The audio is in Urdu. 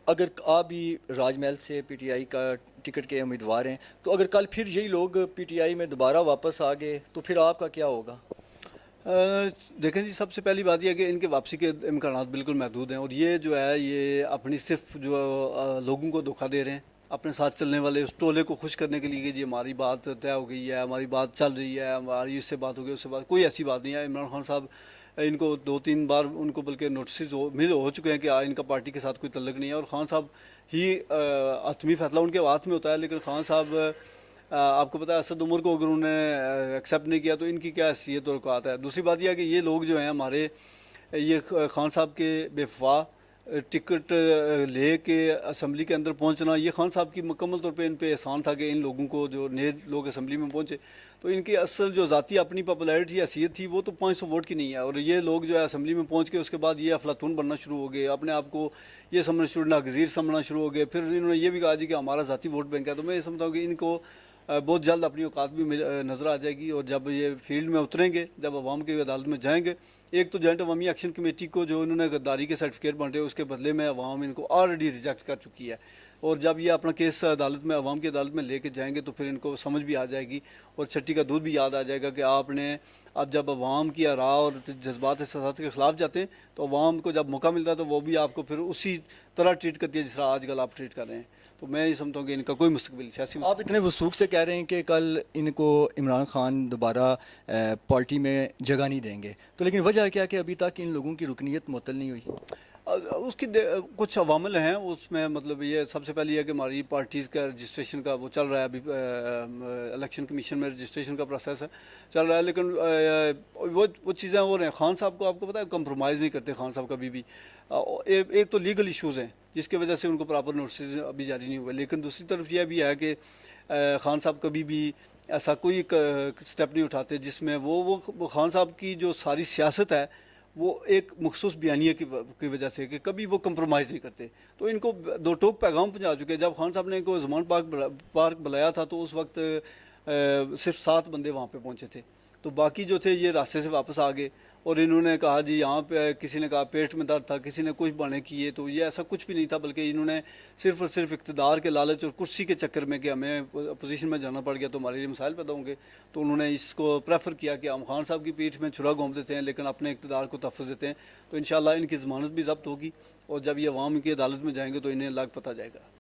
اگر آپ بھی راج محل سے پی ٹی آئی کا ٹکٹ کے امیدوار ہیں، تو اگر کل پھر یہی لوگ پی ٹی آئی میں دوبارہ واپس آ گئے تو پھر آپ کا کیا ہوگا؟ دیکھیں جی، سب سے پہلی بات یہ ہے کہ ان کے واپسی کے امکانات بالکل محدود ہیں، اور یہ جو ہے یہ اپنی صرف جو لوگوں کو دھوکہ دے رہے ہیں، اپنے ساتھ چلنے والے اس ٹولے کو خوش کرنے کے لیے کہ جی ہماری بات طے ہو گئی ہے، ہماری بات چل رہی ہے، ہماری اس سے بات ہو گئی، اس سے بات، کوئی ایسی بات نہیں ہے۔ عمران خان صاحب ان کو 2-3 بار ان کو بلکہ نوٹسز ہو چکے ہیں کہ ان کا پارٹی کے ساتھ کوئی تعلق نہیں ہے، اور خان صاحب ہی حتمی فیصلہ ان کے ہاتھ میں ہوتا ہے۔ لیکن خان صاحب آپ کو پتا ہے اسد عمر کو اگر انہوں نے ایکسیپٹ نہیں کیا تو ان کی کیا حیثیت اور اوقات ہے۔ دوسری بات یہ ہے کہ یہ لوگ جو ہیں ہمارے، یہ خان صاحب کے بے وفا ٹکٹ لے کے اسمبلی کے اندر پہنچنا، یہ خان صاحب کی مکمل طور پہ ان پہ احسان تھا کہ ان لوگوں کو، جو نئے لوگ اسمبلی میں پہنچے، تو ان کی اصل جو ذاتی اپنی پاپولیرٹی حیثیت تھی وہ تو 500 ووٹ کی نہیں ہے، اور یہ لوگ جو ہے اسمبلی میں پہنچ کے اس کے بعد یہ افلاطون بننا شروع ہو گئے، اپنے آپ کو یہ سمجھنا شروع، ناگزیر سمجھنا شروع ہو گئے۔ پھر انہوں نے یہ بھی کہا جی کہ ہمارا ذاتی ووٹ بینک ہے۔ تو میں یہ سمجھتا ہوں کہ ان کو بہت جلد اپنی اوقات بھی نظر آ جائے گی، اور جب یہ فیلڈ میں اتریں گے، جب عوام کی عدالت میں جائیں گے، ایک تو جوائنٹ عوامی ایکشن کمیٹی کو جو انہوں نے غداری کے سرٹیفکیٹ بانٹے اس کے بدلے میں عوام ان کو آلریڈی ریجیکٹ کر چکی ہے، اور جب یہ اپنا کیس عدالت میں، عوام کی عدالت میں لے کے جائیں گے تو پھر ان کو سمجھ بھی آ جائے گی، اور چھٹی کا دودھ بھی یاد آ جائے گا کہ آپ نے اب جب عوام کی آراء اور جذبات احساسات کے خلاف جاتے ہیں تو عوام کو جب موقع ملتا ہے تو وہ بھی آپ کو پھر اسی طرح ٹریٹ کرتی ہے جس طرح آج کل آپ ٹریٹ کر رہے ہیں۔ تو میں یہ سمجھتا ہوں کہ ان کا کوئی مستقبل، سیاسی آپ اتنے وثوق سے کہہ رہے ہیں کہ کل ان کو عمران خان دوبارہ پارٹی میں جگہ نہیں دیں گے، تو لیکن وجہ کیا کہ ابھی تک ان لوگوں کی رکنیت معطل نہیں ہوئی؟ اس کی کچھ عوامل ہیں اس میں، مطلب یہ سب سے پہلے یہ ہے کہ ہماری پارٹیز کا رجسٹریشن کا وہ چل رہا ہے ابھی، الیکشن کمیشن میں رجسٹریشن کا پروسیس ہے، چل رہا ہے، لیکن وہ چیزیں اور ہیں۔ خان صاحب کو آپ کو پتہ ہے کمپرومائز نہیں کرتے خان صاحب کبھی بھی۔ ایک تو لیگل ایشوز ہیں جس کی وجہ سے ان کو پراپر نوٹسز ابھی جاری نہیں ہوئے، لیکن دوسری طرف یہ بھی ہے کہ خان صاحب کبھی بھی ایسا کوئی سٹیپ نہیں اٹھاتے جس میں وہ خان صاحب کی جو ساری سیاست ہے وہ ایک مخصوص بیانیے کی وجہ سے کہ کبھی وہ کمپرومائز نہیں کرتے، تو ان کو دو ٹوک پیغام پہنچا چکے۔ جب خان صاحب نے ان کو زمان پارک بلایا تھا تو اس وقت صرف 7 بندے وہاں پہ پہنچے تھے، تو باقی جو تھے یہ راستے سے واپس آ گئے، اور انہوں نے کہا جی یہاں پہ کسی نے کہا پیٹ میں درد تھا، کسی نے کچھ بہانے کیے، تو یہ ایسا کچھ بھی نہیں تھا، بلکہ انہوں نے صرف اور صرف اقتدار کے لالچ اور کرسی کے چکر میں کہ ہمیں اپوزیشن میں جانا پڑ گیا تو ہمارے لیے مسائل پیدا ہوں گے، تو انہوں نے اس کو پریفر کیا کہ ہم خان صاحب کی پیٹھ میں چھرا گھونپ دیتے ہیں لیکن اپنے اقتدار کو تحفظ دیتے ہیں۔ تو انشاءاللہ ان کی ضمانت بھی ضبط ہوگی، اور جب یہ عوام کی عدالت میں جائیں گے تو انہیں الگ پتہ جائے گا۔